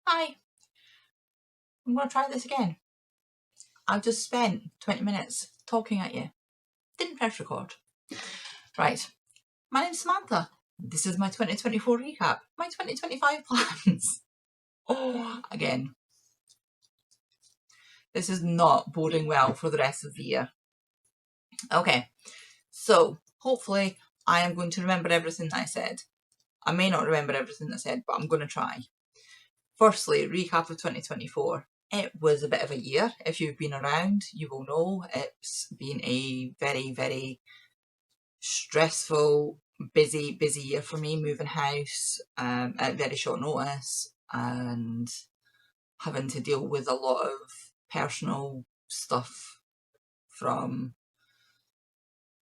Hi, I'm going to try this again. I've just spent 20 minutes talking at you. Didn't press record. Right, my name's Samantha. This is my 2024 recap, my 2025 plans. Oh, again. This is not boding well for the rest of the year. Okay, so hopefully I am going to remember everything that I said. I may not remember everything I said, but I'm going to try. Firstly, recap of 2024. It was a bit of a year. If you've been around, you will know it's been a very, very stressful, busy year for me, moving house at very short notice and having to deal with a lot of personal stuff from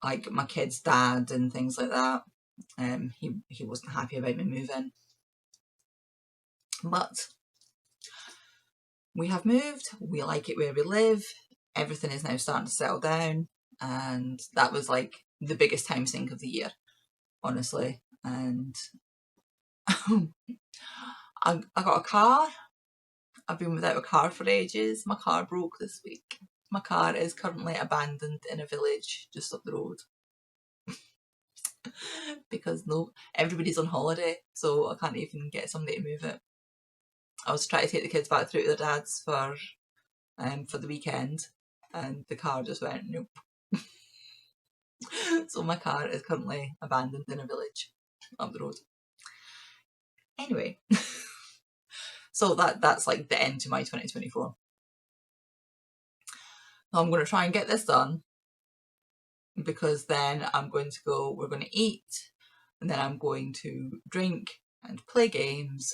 like my kid's dad and things like that. He wasn't happy about me moving, but we have moved. We like it where we live. Everything is now starting to settle down, and that was like the biggest time sink of the year, honestly. And I got a car. I've been without a car for ages. My car broke this week. My car is currently abandoned in a village just up the road. Because everybody's on holiday, so I can't even get somebody to move it. I was trying to take the kids back through to their dad's for the weekend, and the car just went nope. So my car is currently abandoned in a village up the road. Anyway, so that's like the end to my 2024. So I'm going to try and get this done, because then we're going to eat, and then I'm going to drink and play games,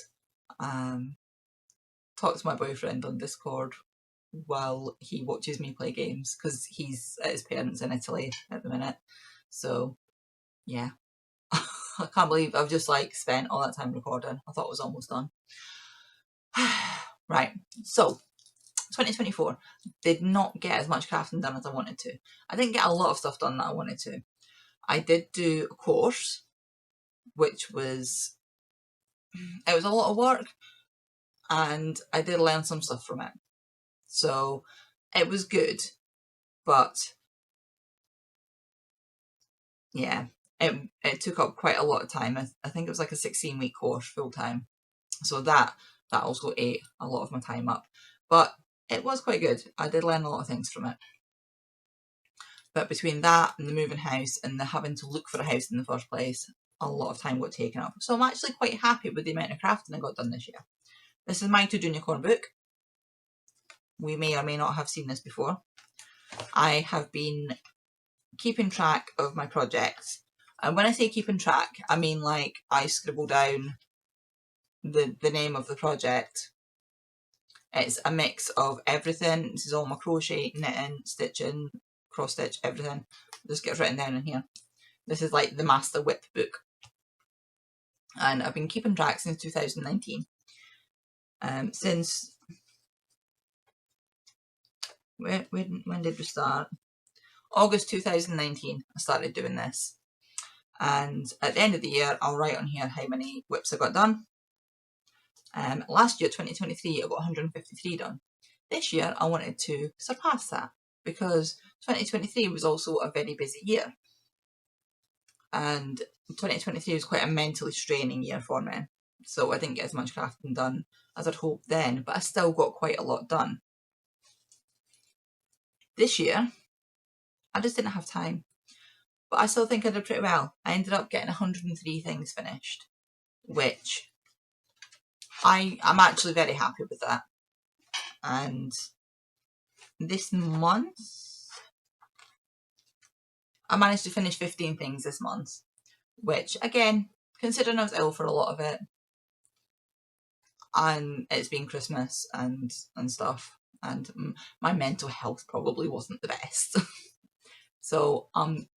talk to my boyfriend on Discord while he watches me play games, because he's at his parents' in Italy at the minute. So yeah, I can't believe I've just like spent all that time recording. I thought it was almost done. Right, so 2024 did not get as much crafting done as I wanted to. I didn't get a lot of stuff done that I wanted to. I did do a course, which was a lot of work, and I did learn some stuff from it. So it was good, but yeah, it took up quite a lot of time. I think it was like a 16-week course full time. So that also ate a lot of my time up. But it was quite good. I did learn a lot of things from it. But between that and the moving house and the having to look for a house in the first place, a lot of time got taken up. So I'm actually quite happy with the amount of crafting I got done this year. This is my 2 Unicorn book. We may or may not have seen this before. I have been keeping track of my projects. And when I say keeping track, I mean like I scribble down the name of the project. It's a mix of everything. This is all my crochet, knitting, stitching, cross stitch, everything. Just gets written down in here. This is like the Master Whip book. And I've been keeping track since 2019. Since when did we start? August 2019 I started doing this, and at the end of the year I'll write on here how many whips I got done. Last year 2023 I got 153 done. This year I wanted to surpass that, because 2023 was also a very busy year, and 2023 was quite a mentally straining year for me, so I didn't get as much crafting done as I'd hoped then, but I still got quite a lot done. This year I just didn't have time, but I still think I did pretty well. I ended up getting 103 things finished, which I'm actually very happy with that. And this month I managed to finish 15 things this month, which again, considering I was ill for a lot of it, and it's been Christmas and stuff, and my mental health probably wasn't the best. So I'm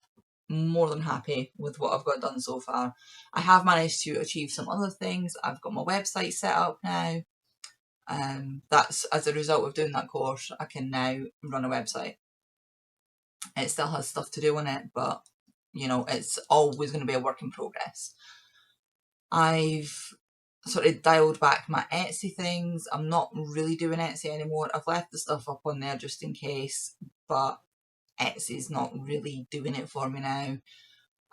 more than happy with what I've got done so far. I have managed to achieve some other things. I've got my website set up now. That's as a result of doing that course. I can now run a website. It still has stuff to do on it, but you know, it's always going to be a work in progress. I've sort of dialed back my Etsy things. I'm not really doing Etsy anymore. I've left the stuff up on there just in case, but Etsy's not really doing it for me now.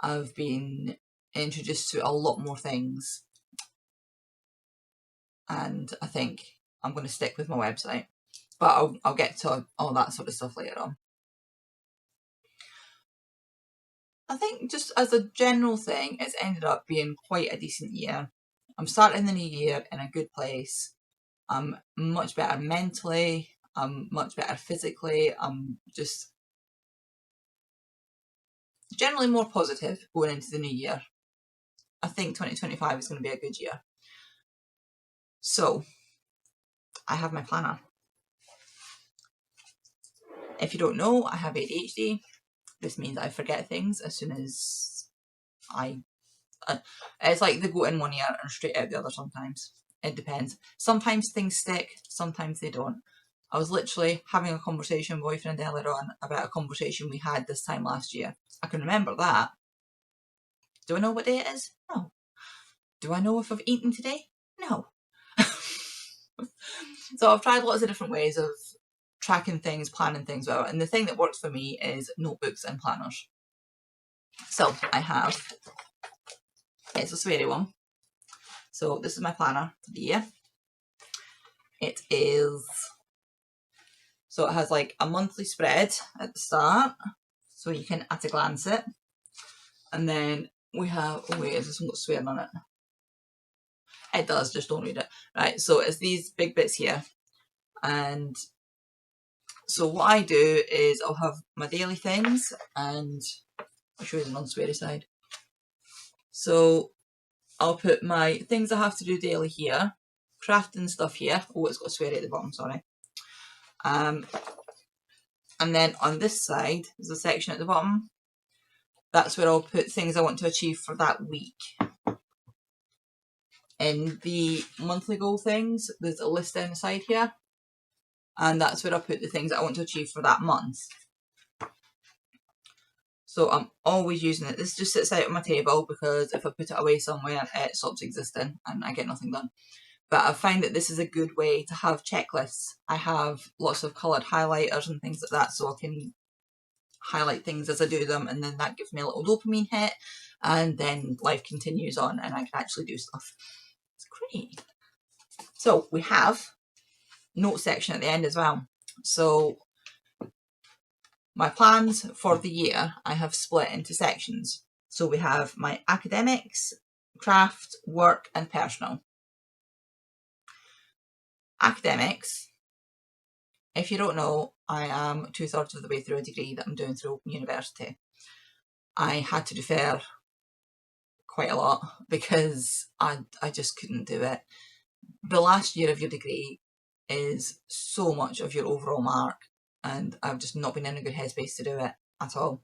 I've been introduced to a lot more things, and I think I'm going to stick with my website, but I'll get to all that sort of stuff later on. I think just as a general thing, it's ended up being quite a decent year. I'm starting the new year in a good place. I'm much better mentally. I'm much better physically. I'm just generally more positive going into the new year. I think 2025 is going to be a good year. So, I have my planner. If you don't know, I have ADHD. This means I forget things as soon as it's like they go in one ear and straight out the other sometimes. It depends. Sometimes things stick, sometimes they don't. I was literally having a conversation with my boyfriend earlier on about a conversation we had this time last year. I can remember that. Do I know what day it is? No. Do I know if I've eaten today? No. So I've tried lots of different ways of tracking things, planning things out, and the thing that works for me is notebooks and planners. So I have, it's a sweary one. So this is my planner for the year. It is, so it has like a monthly spread at the start, so you can at a glance it. And then we have, oh wait, is this one got swearing on it? It does, just don't read it. Right, so it's these big bits here. And so what I do is I'll have my daily things, and I'll show you the non-sweary side. So I'll put my things I have to do daily here, crafting stuff here. Oh, it's got sweary at the bottom, sorry. And then on this side, there's a section at the bottom. That's where I'll put things I want to achieve for that week. In the monthly goal things, there's a list down the side here. And that's where I put the things that I want to achieve for that month. So I'm always using it. This just sits out on my table because if I put it away somewhere, it stops existing and I get nothing done. But I find that this is a good way to have checklists. I have lots of coloured highlighters and things like that, so I can highlight things as I do them, and then that gives me a little dopamine hit, and then life continues on and I can actually do stuff. It's great. So we have note section at the end as well. So my plans for the year I have split into sections. So we have my academics, craft, work and personal. Academics, if you don't know, I am 2/3 of the way through a degree that I'm doing through Open University. I had to defer quite a lot because I just couldn't do it. The last year of your degree is so much of your overall mark, and I've just not been in a good headspace to do it at all.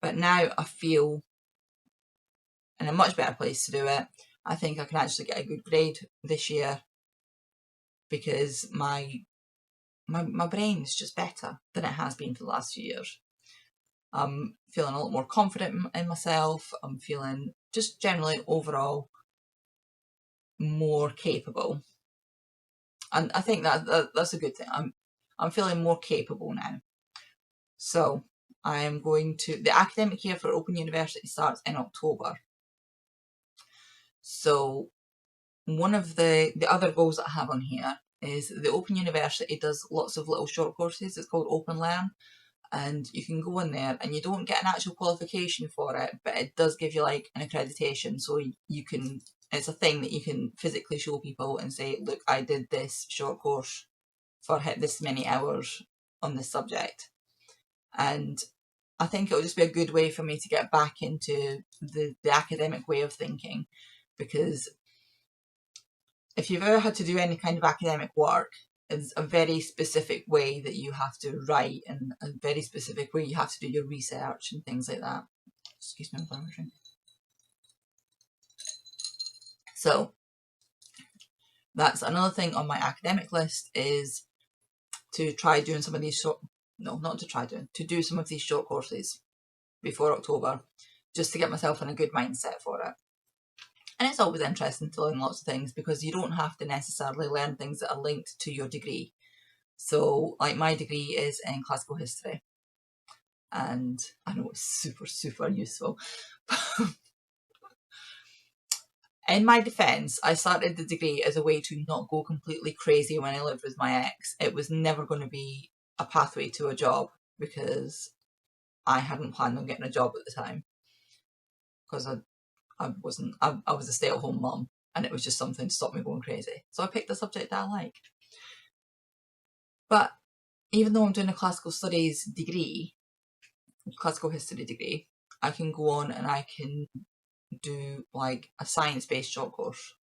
But now I feel in a much better place to do it. I think I can actually get a good grade this year because my brain's just better than it has been for the last few years. I'm feeling a lot more confident in myself. I'm feeling just generally overall more capable. And I think that's a good thing. I'm feeling more capable now. So I am going to, the academic year for Open University starts in October. So one of the other goals that I have on here is the Open University does lots of little short courses. It's called Open Learn, and you can go in there and you don't get an actual qualification for it, but it does give you like an accreditation, so you can, it's a thing that you can physically show people and say, look, I did this short course for this many hours on this subject. And I think it'll just be a good way for me to get back into the academic way of thinking, because if you've ever had to do any kind of academic work, it's a very specific way that you have to write and a very specific way you have to do your research and things like that. Excuse me, I'm drink. So that's another thing on my academic list, is to try doing some of these short, no, not to try doing, to do some of these short courses before October, just to get myself in a good mindset for it. And it's always interesting to learn lots of things because you don't have to necessarily learn things that are linked to your degree. So like my degree is in classical history, and I know it's super, super useful. In my defence, I started the degree as a way to not go completely crazy when I lived with my ex. It was never going to be a pathway to a job because I hadn't planned on getting a job at the time, because I was a stay-at-home mum, and it was just something to stop me going crazy. So I picked a subject that I like. But even though I'm doing a classical studies degree, classical history degree, I can go on and I can do like a science-based short course.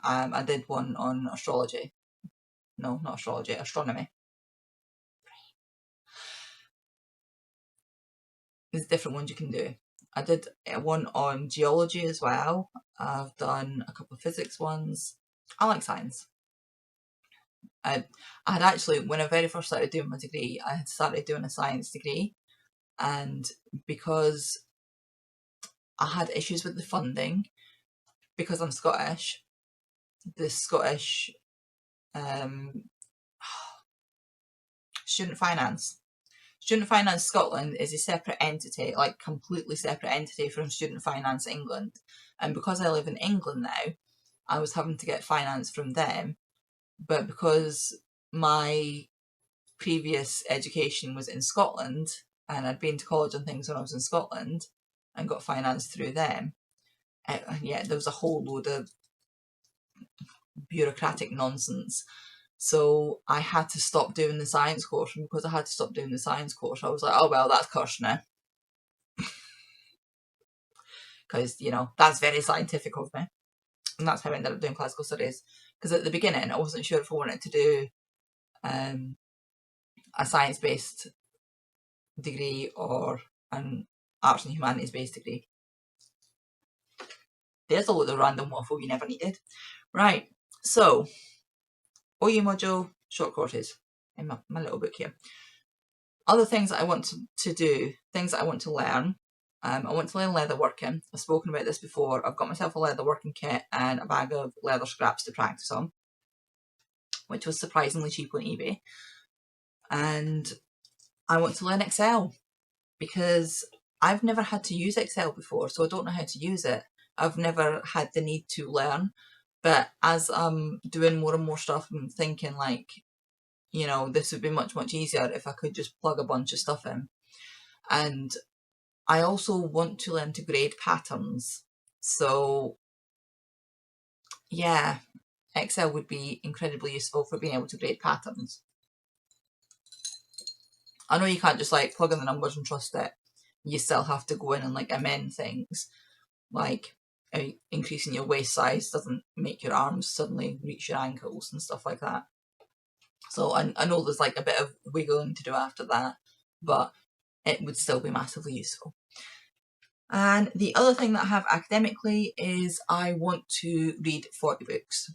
I did one on astrology. No, not astrology, astronomy. There's different ones you can do. I did one on geology as well. I've done a couple of physics ones. I like science. I had actually, when I very first started doing my degree, I had started doing a science degree, and because I had issues with the funding, because I'm Scottish, the Scottish Student Finance Scotland is a separate entity, like completely separate entity from Student Finance England. And because I live in England now, I was having to get finance from them. But because my previous education was in Scotland, and I'd been to college and things when I was in Scotland and got finance through them, yeah, there was a whole load of bureaucratic nonsense. So I had to stop doing the science course, and because I had to stop doing the science course, I was like, oh well, that's cursed now. Because, you know, that's very scientific of me. And that's how I ended up doing classical studies. Because at the beginning, I wasn't sure if I wanted to do a science-based degree or an arts and humanities-based degree. There's a lot of random waffle you never needed. Right, so OU module, short courses in my little book here. Other things that I want to do, things that I want to learn. I want to learn leatherworking. I've spoken about this before. I've got myself a leatherworking kit and a bag of leather scraps to practice on, which was surprisingly cheap on eBay. And I want to learn Excel because I've never had to use Excel before, so I don't know how to use it. I've never had the need to learn, but as I'm doing more and more stuff, I'm thinking like, you know, this would be much, much easier if I could just plug a bunch of stuff in. And I also want to learn to grade patterns. So yeah, Excel would be incredibly useful for being able to grade patterns. I know you can't just like plug in the numbers and trust it. You still have to go in and like amend things. Like increasing your waist size doesn't make your arms suddenly reach your ankles and stuff like that. So I know there's like a bit of wiggling to do after that, but it would still be massively useful. And the other thing that I have academically is I want to read 40 books.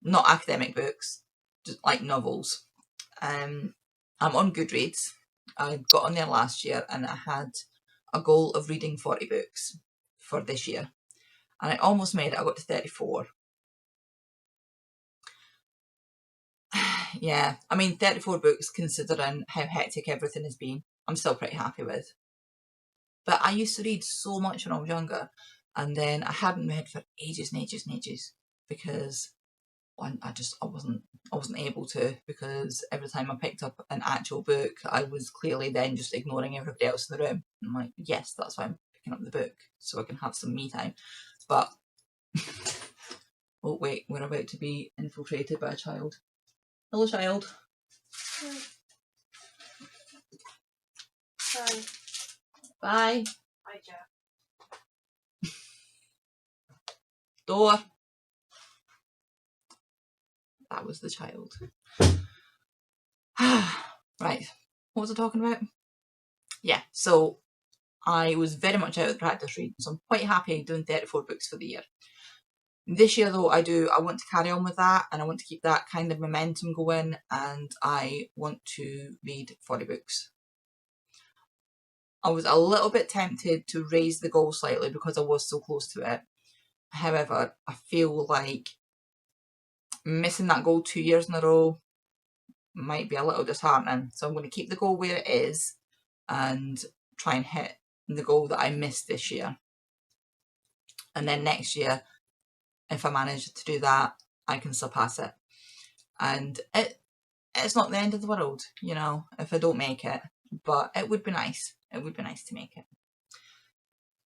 Not academic books, just like novels. I'm on Goodreads. I got on there last year and I had a goal of reading 40 books for this year. And I almost made it. I got to 34. Yeah, I mean, 34 books considering how hectic everything has been, I'm still pretty happy with. But I used to read so much when I was younger, and then I hadn't read for ages and ages and ages because I wasn't able to, because every time I picked up an actual book, I was clearly then just ignoring everybody else in the room. I'm like, yes, that's why I'm picking up the book, so I can have some me time. But oh wait, we're about to be infiltrated by a child. Hello, child. Bye. Bye. Bye, Jack. Door. That was the child. Right, what was I talking about? Yeah, so I was very much out of the practice reading, so I'm quite happy doing 34 books for the year. This year though, I want to carry on with that, and I want to keep that kind of momentum going, and I want to read 40 books. I was a little bit tempted to raise the goal slightly because I was so close to it. However, I feel like missing that goal 2 years in a row might be a little disheartening. So I'm going to keep the goal where it is and try and hit the goal that I missed this year. And then next year, if I manage to do that, I can surpass it. And it's not the end of the world, you know, if I don't make it. But it would be nice. It would be nice to make it.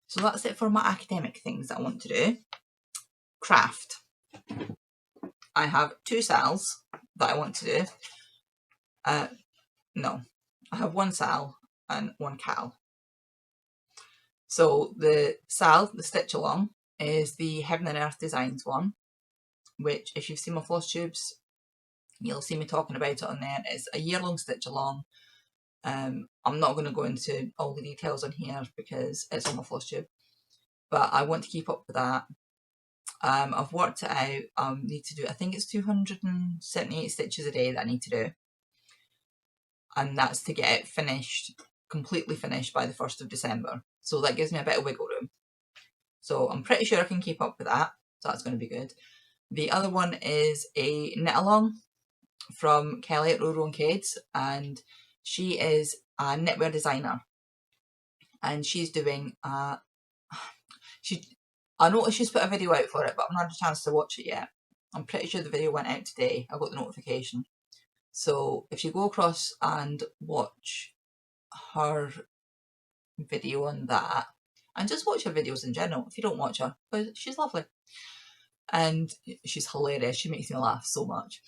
So that's it for my academic things that I want to do. Craft. I have 2 SALs that I want to do. No, I have 1 SAL and 1 CAL. So the SAL, the Stitch Along, is the Heaven and Earth Designs one, which if you've seen my floss tubes, you'll see me talking about it on there. It's a year-long Stitch Along. I'm not going to go into all the details on here because it's on my floss tube, but I want to keep up with that. I've worked it out. I need to do, I think it's 278 stitches a day that I need to do, and that's to get it finished, completely finished by the 1st of December. So that gives me a bit of wiggle room. So I'm pretty sure I can keep up with that. So that's going to be good. The other one is a knit along from Kelly at Roro and Cades, and she is a knitwear designer, and she's doing I noticed she's put a video out for it, but I've not had a chance to watch it yet. I'm pretty sure the video went out today. I got the notification. So if you go across and watch her video on that, and just watch her videos in general if you don't watch her, because she's lovely and she's hilarious. She makes me laugh so much.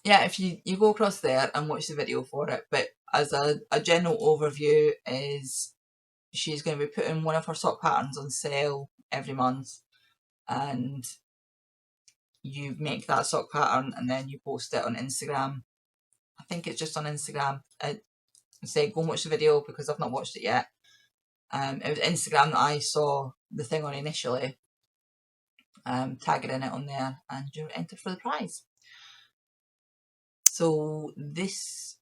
Yeah, if you go across there and watch the video for it, but as a general overview is she's going to be putting one of her sock patterns on sale every month, and you make that sock pattern and then you post it on Instagram. I think it's just on Instagram. Say go and watch the video because I've not watched it yet. It was Instagram that I saw the thing on initially. Tag it in it on there and you're entered for the prize. So this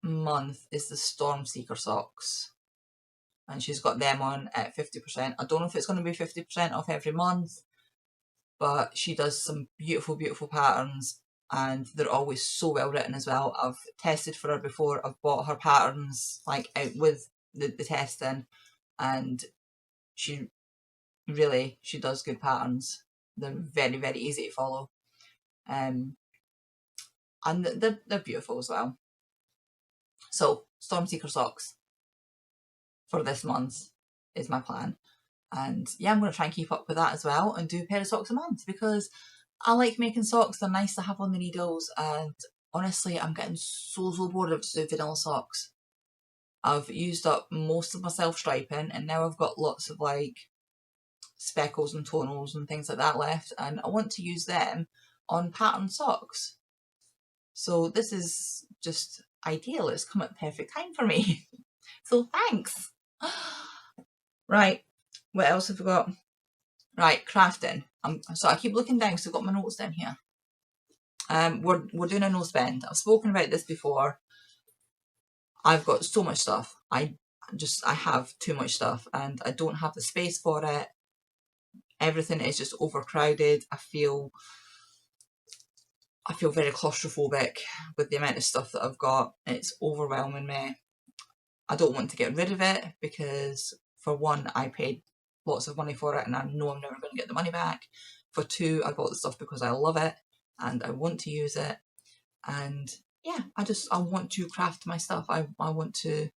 month is the Stormseeker socks, and she's got them on at 50%. I don't know if it's going to be 50% off every month, but she does some beautiful, beautiful patterns, and they're always so well written as well. I've tested for her before. I've bought her patterns like out with the testing, and she does good patterns. They're very, very easy to follow, and they're beautiful as well. So Stormseeker socks for this month is my plan, and yeah, I'm going to try and keep up with that as well and do a pair of socks a month because I like making socks. They're nice to have on the needles, and honestly I'm getting so bored of just doing vanilla socks. I've used up most of my self-striping, and now I've got lots of like speckles and tonals and things like that left, and I want to use them on patterned socks. So this is just ideal. It's come at the perfect time for me. So thanks. Right, what else have we got? Right, crafting. So I keep looking down because I've got my notes down here. We're doing a no spend. I've spoken about this before. I've got so much stuff. I have too much stuff and I don't have the space for it. Everything is just overcrowded. I feel very claustrophobic with the amount of stuff that I've got. It's overwhelming me. I don't want to get rid of it because, for one, I paid lots of money for it and I know I'm never going to get the money back. For two, I bought the stuff because I love it and I want to use it. And yeah, I want to craft my stuff. I want to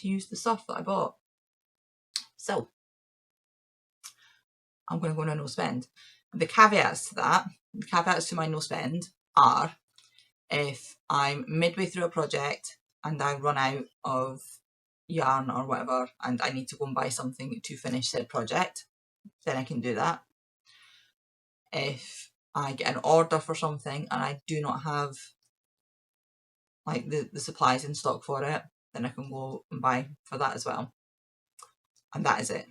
use the stuff that I bought. So I'm going to go on a no spend. The caveats to my no spend are if I'm midway through a project and I run out of yarn or whatever and I need to go and buy something to finish said project, then I can do that. If I get an order for something and I do not have like the supplies in stock for it, then I can go and buy for that as well. And that is it.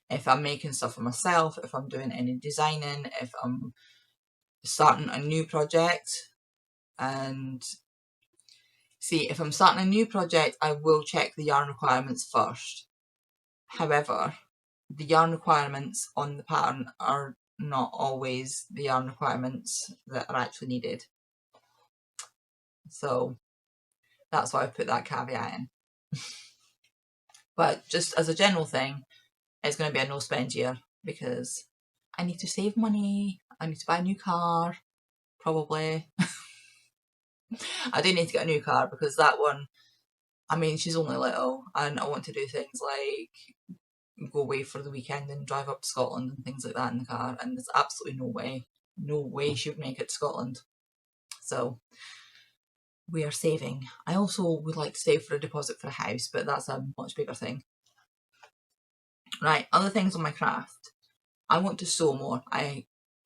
If I'm making stuff for myself, if I'm doing any designing, if I'm starting a new project and See, if I'm starting a new project, I will check the yarn requirements first. However, the yarn requirements on the pattern are not always the yarn requirements that are actually needed. So that's why I put that caveat in. But just as a general thing, it's going to be a no spend year because I need to save money. I need to buy a new car, probably. I do need to get a new car because that one, I mean, she's only little and I want to do things like go away for the weekend and drive up to Scotland and things like that in the car, and there's absolutely no way she would make it to Scotland. So we are saving. I also would like to save for a deposit for a house, but that's a much bigger thing. Right, other things on my craft. I want to sew more.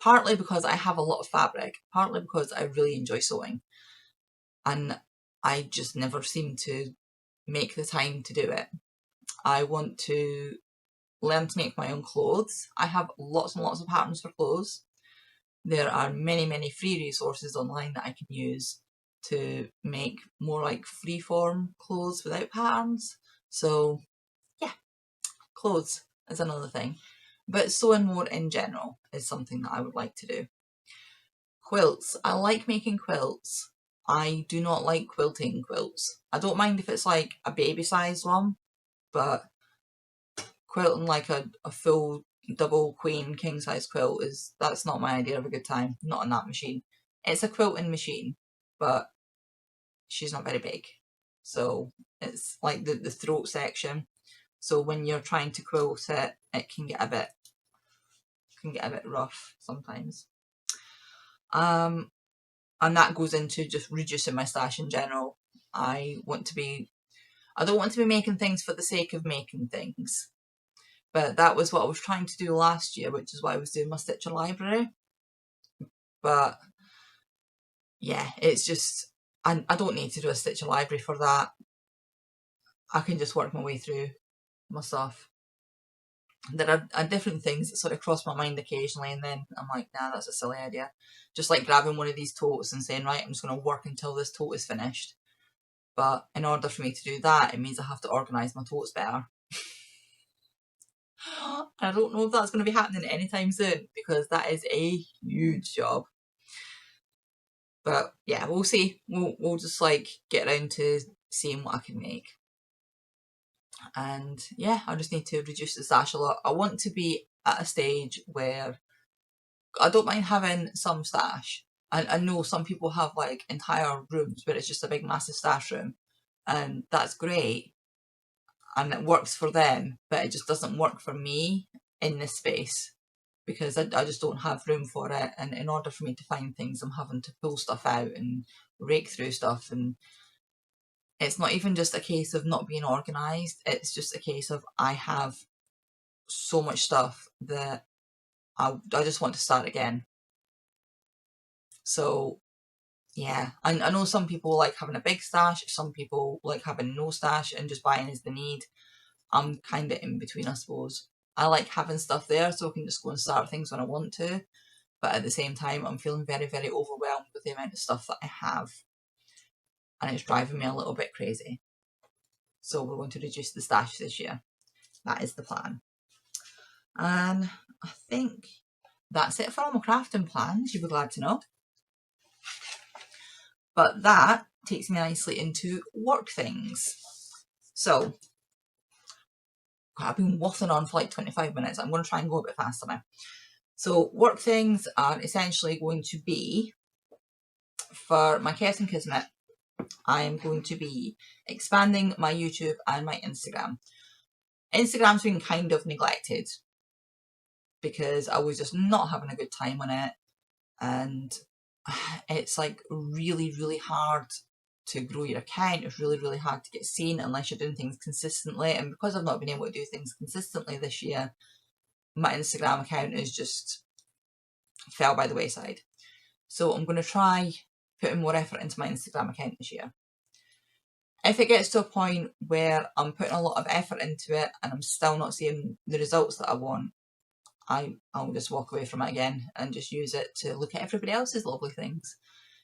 Partly because I have a lot of fabric, partly because I really enjoy sewing, and I just never seem to make the time to do it. I want to learn to make my own clothes. I have lots and lots of patterns for clothes. There are many free resources online that I can use to make more like freeform clothes without patterns. So yeah, clothes is another thing. But sewing more in general is something that I would like to do. Quilts. I like making quilts. I do not like quilting quilts. I don't mind if it's like a baby sized one, but quilting like a full double queen king size quilt that's not my idea of a good time. Not on that machine. It's a quilting machine, but she's not very big. So it's like the throat section. So when you're trying to quilt it, it can get a bit rough sometimes. And that goes into just reducing my stash in general. I don't want to be making things for the sake of making things. But that was what I was trying to do last year, which is why I was doing my Stitcher library. But yeah, it's just, I don't need to do a Stitcher library for that. I can just work my way through my stuff. There are different things that sort of cross my mind occasionally, and then I'm like, nah, that's a silly idea. Just like grabbing one of these totes and saying, right, I'm just going to work until this tote is finished. But in order for me to do that, it means I have to organise my totes better. I don't know if that's going to be happening anytime soon because that is a huge job. But yeah, we'll see. We'll just like get around to seeing what I can make. And yeah, I just need to reduce the stash a lot. I want to be at a stage where I don't mind having some stash. I know some people have like entire rooms where it's just a big massive stash room, and that's great and it works for them, but it just doesn't work for me in this space because I just don't have room for it, and in order for me to find things I'm having to pull stuff out and rake through stuff, and it's not even just a case of not being organised, it's just a case of I have so much stuff that I just want to start again. So yeah, I know some people like having a big stash, some people like having no stash and just buying as the need. I'm kind of in between, I suppose. I like having stuff there so I can just go and start things when I want to, but at the same time I'm feeling very overwhelmed with the amount of stuff that I have, and it's driving me a little bit crazy. So we're going to reduce the stash this year. That is the plan. And I think that's it for all my crafting plans, you'll be glad to know. But that takes me nicely into work things. So, I've been waffling on for like 25 minutes. I'm going to try and go a bit faster now. So, work things are essentially going to be, for my Chaos and Kismet, I'm going to be expanding my YouTube and my Instagram. Instagram's been kind of neglected because I was just not having a good time on it, and it's like really hard to grow your account. It's really hard to get seen unless you're doing things consistently, and because I've not been able to do things consistently this year, my Instagram account is just fell by the wayside. So I'm going to try putting more effort into my Instagram account this year. If it gets to a point where I'm putting a lot of effort into it and I'm still not seeing the results that I want, I'll just walk away from it again and just use it to look at everybody else's lovely things.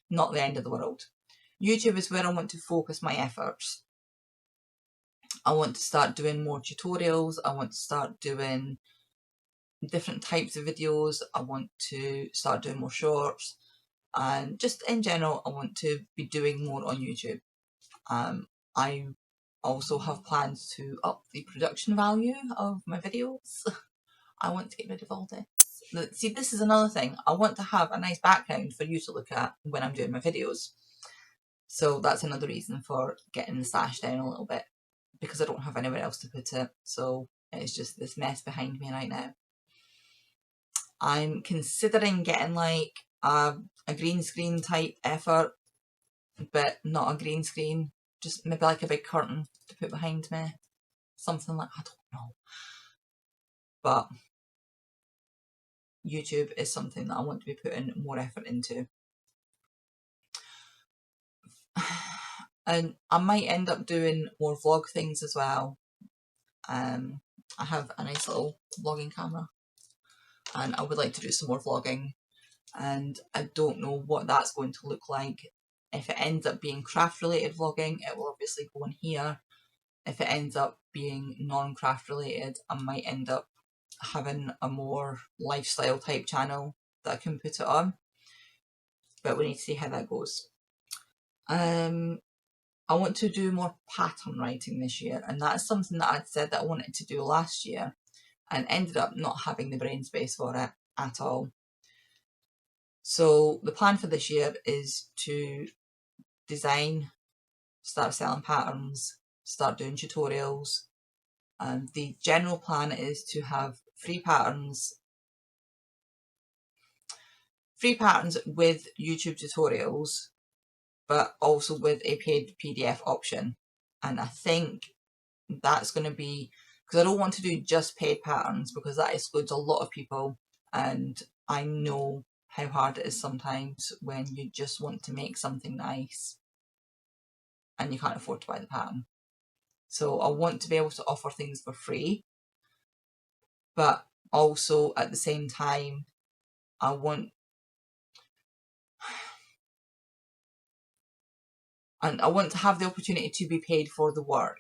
Not the end of the world. YouTube is where I want to focus my efforts. I want to start doing more tutorials. I want to start doing different types of videos. I want to start doing more shorts, and just in general I want to be doing more on YouTube. I also have plans to up the production value of my videos. I want to get rid of all this. See, this is another thing. I want to have a nice background for you to look at when I'm doing my videos. So that's another reason for getting the stash down a little bit, because I don't have anywhere else to put it. So it's just this mess behind me right now. I'm considering getting like a green screen type effort, but not a green screen, just maybe like a big curtain to put behind me. Something like, I don't know. But YouTube is something that I want to be putting more effort into. And I might end up doing more vlog things as well. I have a nice little vlogging camera and I would like to do some more vlogging, and I don't know what that's going to look like. If it ends up being craft related vlogging, it will obviously go in here. If it ends up being non-craft related, I might end up having a more lifestyle type channel that I can put it on, but we need to see how that goes. I want to do more pattern writing this year, and that's something that I'd said that I wanted to do last year and ended up not having the brain space for it at all. So the plan for this year is to design, start selling patterns, start doing tutorials. The general plan is to have free patterns with YouTube tutorials, but also with a paid PDF option. And I think that's going to be, because I don't want to do just paid patterns, because that excludes a lot of people, and I know how hard it is sometimes when you just want to make something nice and you can't afford to buy the pattern. So I want to be able to offer things for free, but also at the same time I want to have the opportunity to be paid for the work,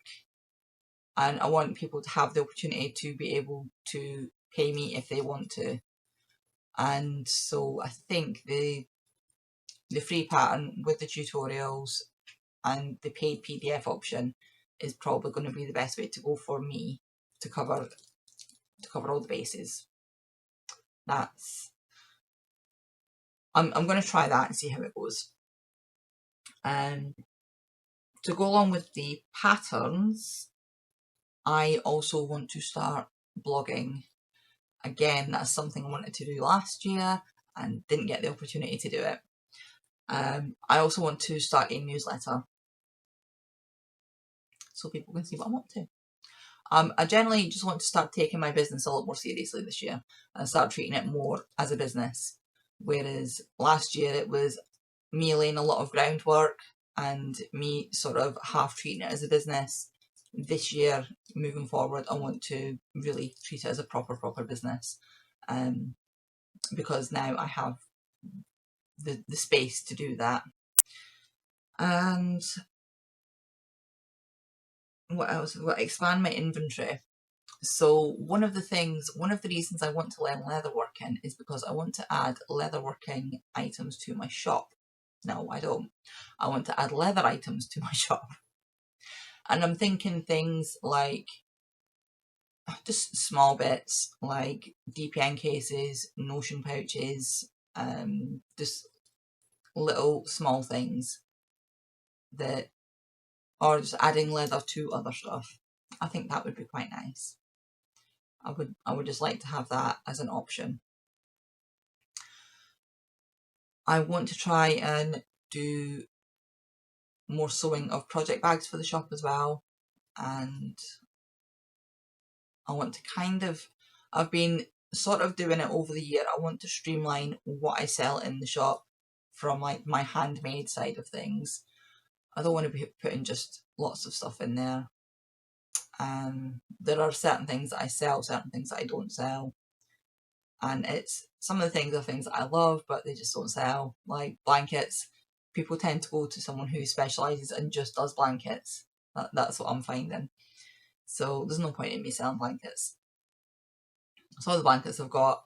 and I want people to have the opportunity to be able to pay me if they want to. And so I think the free pattern with the tutorials and the paid PDF option is probably going to be the best way to go for me to cover all the bases. I'm going to try that and see how it goes. To go along with the patterns, I also want to start blogging. Again, that's something I wanted to do last year and didn't get the opportunity to do it. I also want to start a newsletter so people can see what I'm up to. I generally just want to start taking my business a lot more seriously this year and start treating it more as a business. Whereas last year it was me laying a lot of groundwork and me sort of half treating it as a business. This year, moving forward, I want to really treat it as a proper business, because now I have the space to do that. And what else? Well, expand my inventory. So one of the reasons I want to learn leatherworking is because I want to add leatherworking items to my shop. No, I don't. I want to add leather items to my shop. And I'm thinking things like just small bits like DPN cases, Notion pouches, just little small things that, or just adding leather to other stuff. I think that would be quite nice. I would just like to have that as an option. I want to try and do more sewing of project bags for the shop as well, and I want to I've been sort of doing it over the year. I want to streamline what I sell in the shop from like my handmade side of things. I don't want to be putting just lots of stuff in there. There are certain things that I sell, certain things that I don't sell. And it's some of the things are things that I love, but they just don't sell, like blankets. people tend to go to someone who specialises and just does blankets. That's what I'm finding. So there's no point in me selling blankets. Some of the blankets I've got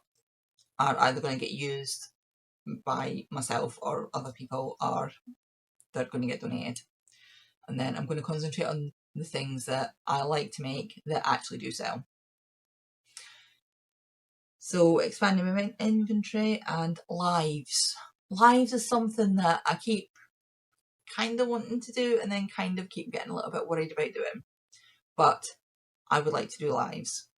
are either going to get used by myself or other people, or they're going to get donated. And then I'm going to concentrate on the things that I like to make that actually do sell. So expanding my inventory and lives. Lives is something that I keep kind of wanting to do and then kind of keep getting a little bit worried about doing. But I would like to do lives.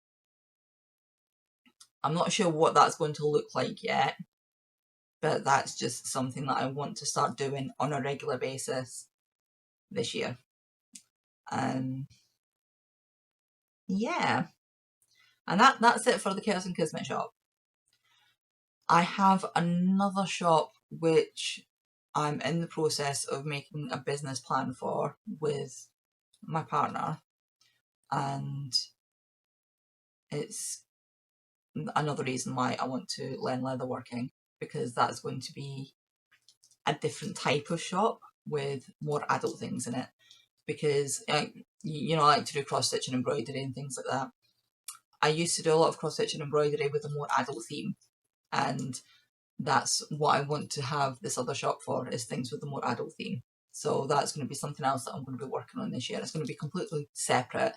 I'm not sure what that's going to look like yet, but that's just something that I want to start doing on a regular basis this year. Yeah. And that's it for the Chaos and Kismet shop. I have another shop which I'm in the process of making a business plan for with my partner, and it's another reason why I want to learn leatherworking, because that's going to be a different type of shop with more adult things in it. Because I like to do cross stitch and embroidery and things like that. I used to do a lot of cross stitch and embroidery with a more adult theme, and that's what I want to have this other shop for, is things with a more adult theme. So that's going to be something else that I'm going to be working on this year. It's going to be completely separate,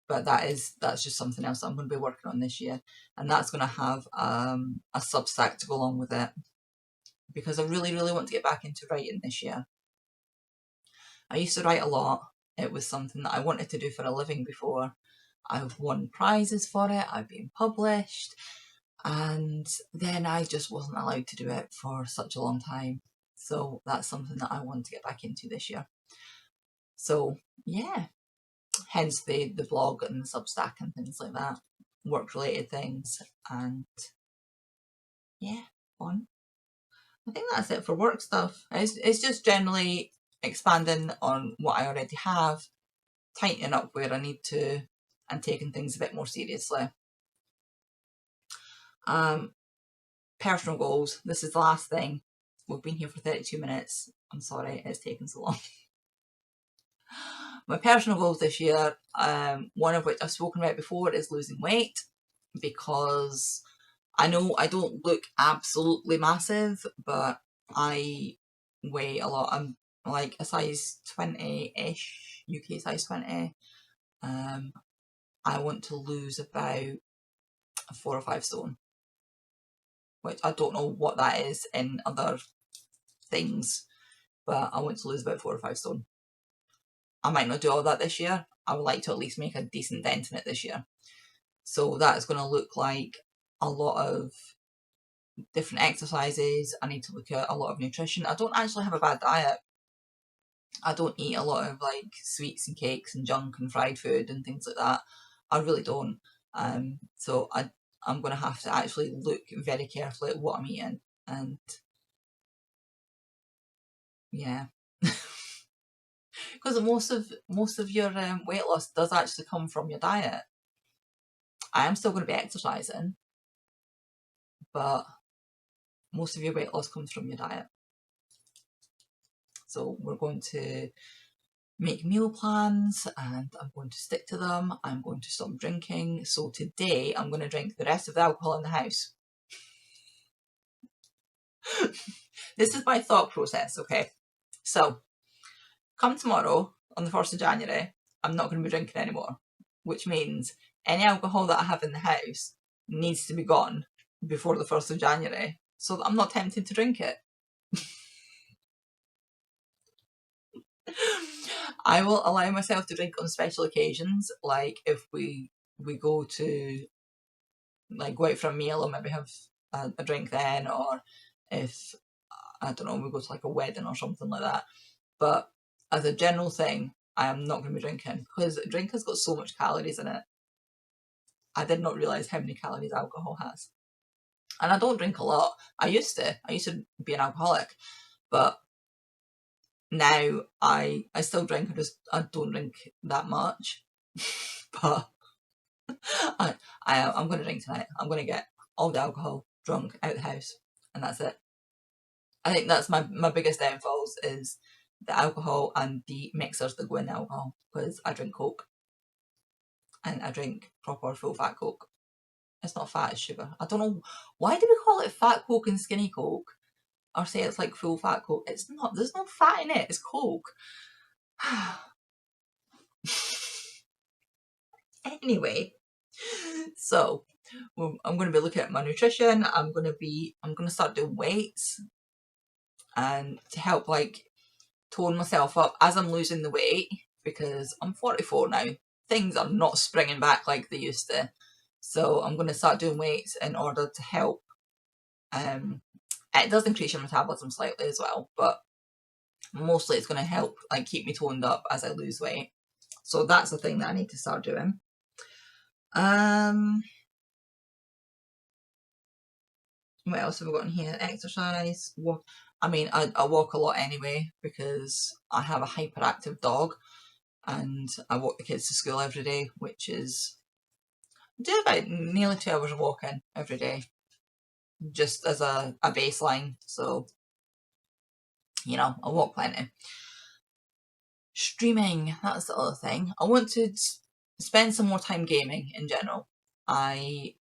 but that's just something else that I'm going to be working on this year, and that's going to have a Substack to go along with it, because I really, really want to get back into writing this year. I used to write a lot. It was something that I wanted to do for a living before. I've won prizes for it, I've been published, and then I just wasn't allowed to do it for such a long time. So that's something that I want to get back into this year. So yeah, hence the blog and the Substack and things like that, work related things, and yeah, fun. I think that's it for work stuff. It's just generally expanding on what I already have, tightening up where I need to, and taking things a bit more seriously. Personal goals. This is the last thing. We've been here for 32 minutes. I'm sorry it's taken so long. My personal goals this year, one of which I've spoken about before, is losing weight, because I know I don't look absolutely massive, but I weigh a lot. I'm like a size 20-ish, UK size 20. I want to lose about 4 or 5 stone, which I don't know what that is in other things, but I want to lose about 4 or 5 stone. I might not do all that this year. I would like to at least make a decent dent in it this year. So that is going to look like a lot of different exercises. I need to look at a lot of nutrition. I don't actually have a bad diet. I don't eat a lot of like sweets and cakes and junk and fried food and things like that. I really don't. So I'm going to have to actually look very carefully at what I'm eating, and yeah. Because most of your weight loss does actually come from your diet. I am still going to be exercising, but most of your weight loss comes from your diet. So we're going to make meal plans, and I'm going to stick to them. I'm going to stop drinking. So today I'm going to drink the rest of the alcohol in the house. This is my thought process, okay? So come tomorrow, on the 1st of January, I'm not going to be drinking anymore, which means any alcohol that I have in the house needs to be gone before the 1st of January, so that I'm not tempted to drink it. I will allow myself to drink on special occasions, like if we go to like go out for a meal or maybe have a drink then, or if I don't know, we go to like a wedding or something like that. But as a general thing, I am not going to be drinking, because drink has got so much calories in it. I did not realise how many calories alcohol has. And I don't drink a lot. I used to be an alcoholic, but now I still drink. I don't drink that much. But I'm going to drink tonight. I'm going to get all the alcohol, drunk, out the house, and that's it. I think that's my biggest downfalls is the alcohol and the mixers that go in the alcohol, because I drink Coke and I drink proper full fat Coke. It's not fat, it's sugar. I don't know, why do we call it fat Coke and skinny Coke? Or say it's like full fat Coke? It's not, there's no fat in it, it's Coke. Anyway, so I'm going to be looking at my nutrition. I'm going to start doing weights, and to help like tone myself up as I'm losing the weight, because I'm 44 now. Things are not springing back like they used to. So I'm going to start doing weights in order to help. It does increase your metabolism slightly as well, but mostly it's going to help like keep me toned up as I lose weight. So that's the thing that I need to start doing. What else have I got in here? Exercise, walk. I mean, I walk a lot anyway because I have a hyperactive dog, and I walk the kids to school every day, which is do about nearly 2 hours of walking every day, just as a baseline. So, you know, I walk plenty. Streaming, that's the other thing. I want to spend some more time gaming in general. I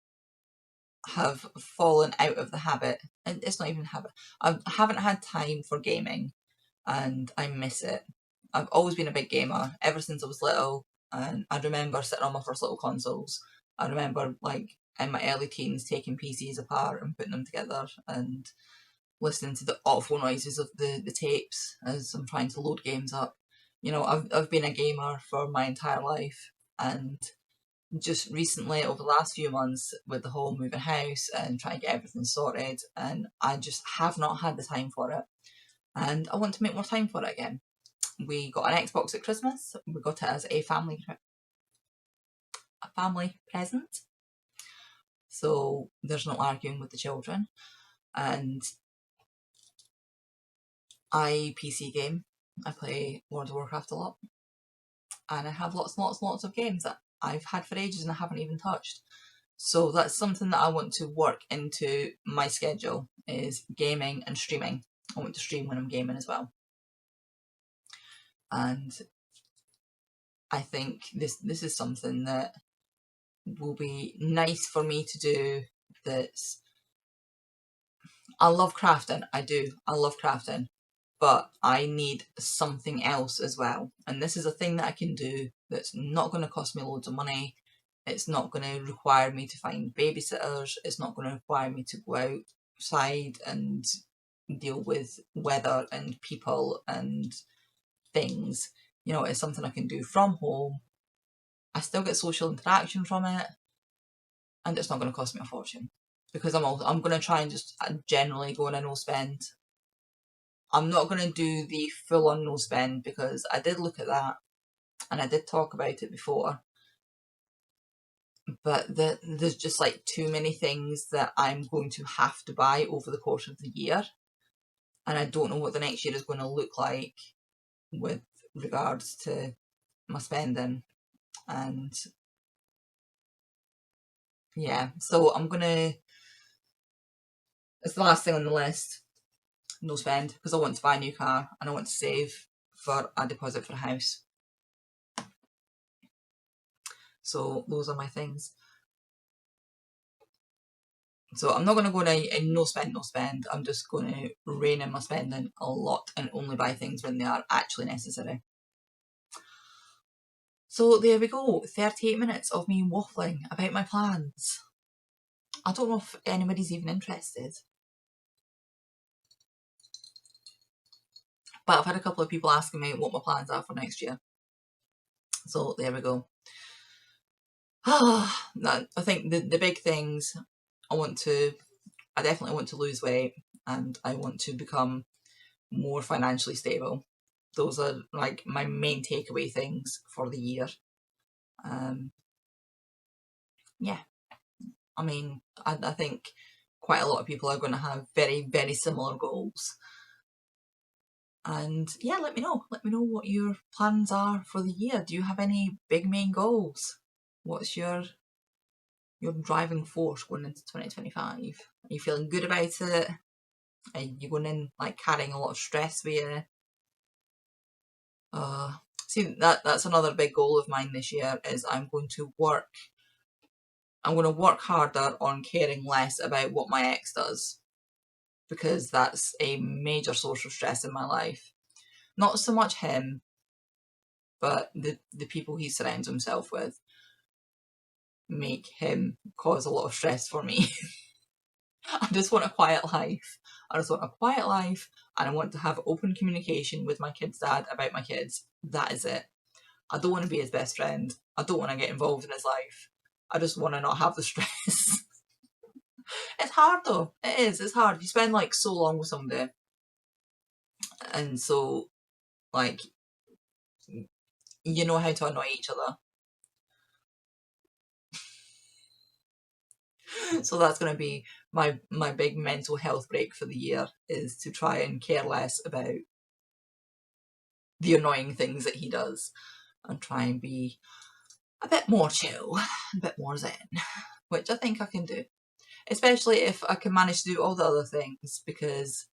have fallen out of the habit, and it's not even a habit. I haven't had time for gaming, and I miss it. I've always been a big gamer ever since I was little, and I remember sitting on my first little consoles. I remember like in my early teens taking PCs apart and putting them together and listening to the awful noises of the tapes as I'm trying to load games up. You know, I've been a gamer for my entire life, and just recently over the last few months with the whole moving house and trying to get everything sorted, and I just have not had the time for it, and I want to make more time for it again. We got an Xbox at Christmas. We got it as a family present, so there's no arguing with the children. And I PC game. I play World of Warcraft a lot, and I have lots of games that I've had for ages and I haven't even touched. So that's something that I want to work into my schedule, is gaming and streaming. I want to stream when I'm gaming as well. And I think this is something that will be nice for me to do. That's, I love crafting. I do. I love crafting. But I need something else as well. And this is a thing that I can do that's not going to cost me loads of money. It's not going to require me to find babysitters. It's not going to require me to go outside and deal with weather and people and things. You know, it's something I can do from home. I still get social interaction from it, and it's not going to cost me a fortune, because I'm going to try and just generally go on a no spend. I'm not going to do the full on no spend, because I did look at that and I did talk about it before, but there's just like too many things that I'm going to have to buy over the course of the year, and I don't know what the next year is going to look like with regards to my spending. And yeah, so I'm gonna, it's the last thing on the list, no spend, because I want to buy a new car and I want to save for a deposit for a house. So those are my things. So I'm not going to go in a no spend. I'm just going to rein in my spending a lot and only buy things when they are actually necessary. So there we go, 38 minutes of me waffling about my plans. I don't know if anybody's even interested, but I've had a couple of people asking me what my plans are for next year. So there we go. I think the big things, I definitely want to lose weight, and I want to become more financially stable. Those are like my main takeaway things for the year. Yeah, I mean, I think quite a lot of people are going to have very, very similar goals. And yeah, let me know what your plans are for the year. Do you have any big main goals? What's your driving force going into 2025? Are you feeling good about it? and you're going in like carrying a lot of stress with you. See, that's another big goal of mine this year, is I'm going to work harder on caring less about what my ex does, because that's a major source of stress in my life. Not so much him, but the people he surrounds himself with make him cause a lot of stress for me. I just want a quiet life. I just want a quiet life, and I want to have open communication with my kid's dad about my kids. That is it. I don't want to be his best friend. I don't want to get involved in his life. I just want to not have the stress. It's hard though. It is. It's hard. You spend like so long with somebody, and so like you know how to annoy each other. So that's going to be my big mental health break for the year, is to try and care less about the annoying things that he does and try and be a bit more chill, a bit more zen, which I think I can do. Especially if I can manage to do all the other things, because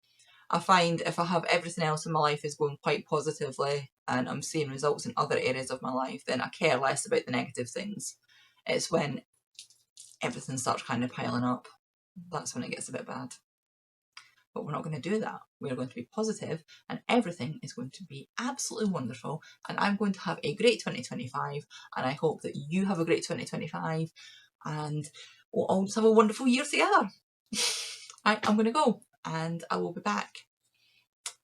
I find if I have everything else in my life is going quite positively and I'm seeing results in other areas of my life, then I care less about the negative things. It's when everything starts kind of piling up, that's when it gets a bit bad. But we're not going to do that. We're going to be positive and everything is going to be absolutely wonderful, and I'm going to have a great 2025, and I hope that you have a great 2025, and we'll all just have a wonderful year together. Right, I'm going to go, and I will be back.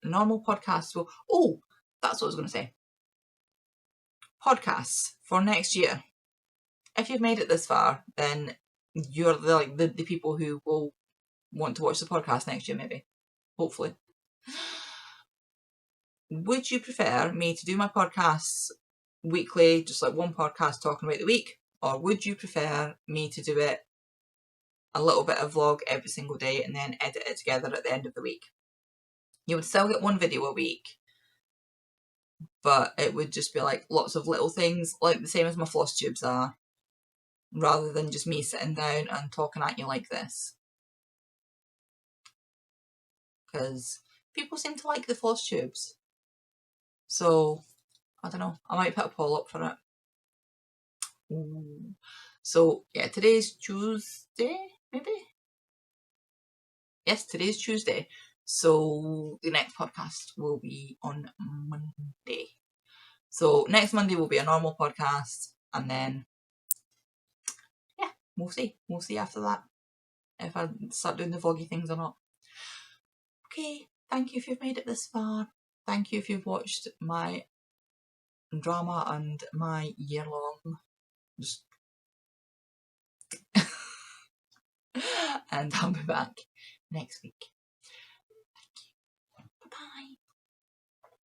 Normal podcasts will... Oh, that's what I was going to say. Podcasts for next year. If you've made it this far, then you're the people who will want to watch the podcast next year, maybe. Hopefully. Would you prefer me to do my podcasts weekly, just like one podcast talking about the week? Or would you prefer me to do it a little bit of vlog every single day and then edit it together at the end of the week? You would still get one video a week, but it would just be like lots of little things, like the same as my floss tubes are, rather than just me sitting down and talking at you like this. Because people seem to like the floss tubes. So, I don't know, I might put a poll up for it. Ooh. So, yeah, today's Tuesday, maybe? Yes, today's Tuesday. So, the next podcast will be on Monday. So, next Monday will be a normal podcast, and then, yeah, we'll see. We'll see after that if I start doing the vloggy things or not. Okay, thank you if you've made it this far. Thank you if you've watched my drama and my year-long just and I'll be back next week.